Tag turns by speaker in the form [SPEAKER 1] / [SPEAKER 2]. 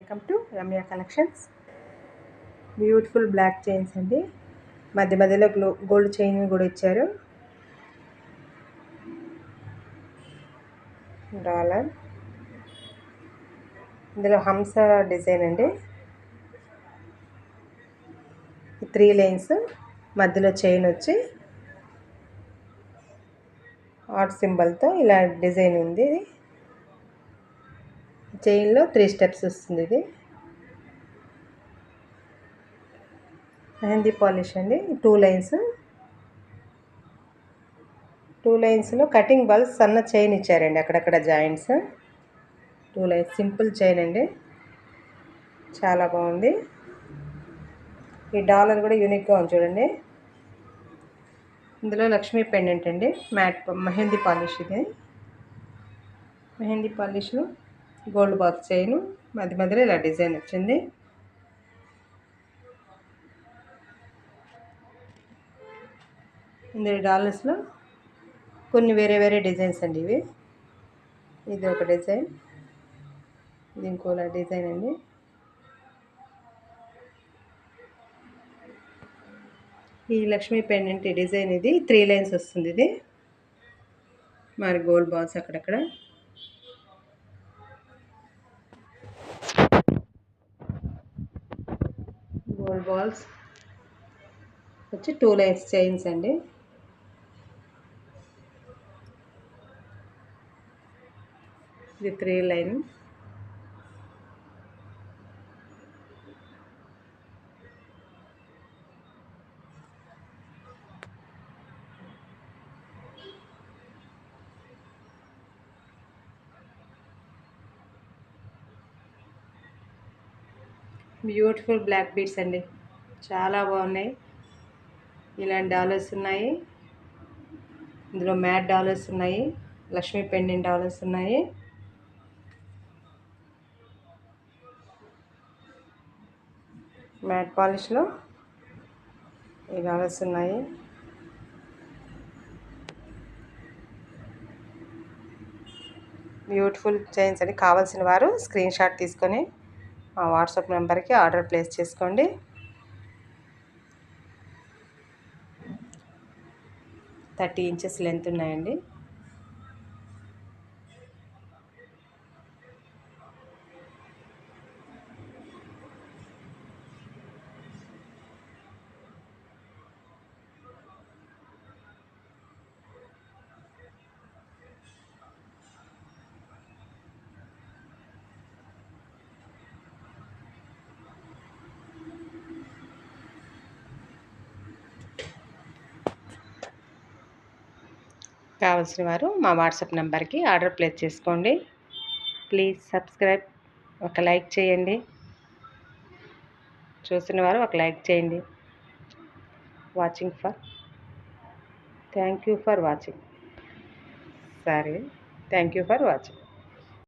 [SPEAKER 1] Welcome to Ramya collections. Beautiful black chains అండి. మధ్య మధ్యలో గోల్డ్ చైన్ కూడా ఇచ్చారు. డాలర్, ఇందులో హంస డిజైన్ అండి. 3 లైన్స్, మధ్యలో చైన్ వచ్చి హార్ట్ సింబల్తో ఇలా డిజైన్ ఉంది. చైన్లో 3 స్టెప్స్ వస్తుంది. ఇది మెహందీ పాలిష్ అండి. 2 లైన్స్లో కటింగ్ బాల్స్ సన్న చైన్ ఇచ్చారండి. అక్కడక్కడ జాయింట్స్. 2 లైన్స్ సింపుల్ చైన్ అండి. చాలా బాగుంది. ఈ డాలర్ కూడా యూనిక్గా ఉంది చూడండి. ఇందులో లక్ష్మీ పెండెంట్ అండి. Matte mehndi polish. ఇది mehndi polish, gold box chain, మధ్య మధ్యలో ఇలా డిజైన్ వచ్చింది. ఇందులో డాలర్స్లో కొన్ని వేరే వేరే డిజైన్స్ అండి. ఇది ఒక డిజైన్, ఇది ఇంకోలా డిజైన్ అండి. ఈ లక్ష్మీ పెండెంట్ డిజైన్ ఇది 3 లైన్స్ వస్తుంది. ఇది మరి గోల్డ్ బాల్స్ అక్కడక్కడ. గోల్డ్ బాల్స్ వచ్చి 2 లైన్స్ చైన్స్ అండి. ఇది 3 లైన్. బ్యూటిఫుల్ బ్లాక్ బీడ్స్ అండి. చాలా బాగున్నాయి. ఇలాంటి డాలర్స్ ఉన్నాయి. ఇందులో మ్యాట్ డాలర్స్ ఉన్నాయి. లక్ష్మీ పెండెంట్ డాలర్స్ ఉన్నాయి. మ్యాట్ పాలిష్లో ఈ డాలర్స్ ఉన్నాయి. బ్యూటిఫుల్ చైన్స్ అని కావాల్సిన వారు స్క్రీన్ షాట్ తీసుకొని మా వాట్సాప్ నెంబర్కి ఆర్డర్ ప్లేస్ చేసుకోండి. 30 ఇంచెస్ లెంత్ ఉన్నాయండి. కావాల్సిన వారు మా వాట్సాప్ నెంబర్కి ఆర్డర్ ప్లేస్ చేసుకోండి. Please subscribe. ఒక లైక్ చేయండి. చూస్తున్న వారు ఒక లైక్ చేయండి. Thank you for watching. సరే, థ్యాంక్ యూ ఫర్ వాచింగ్.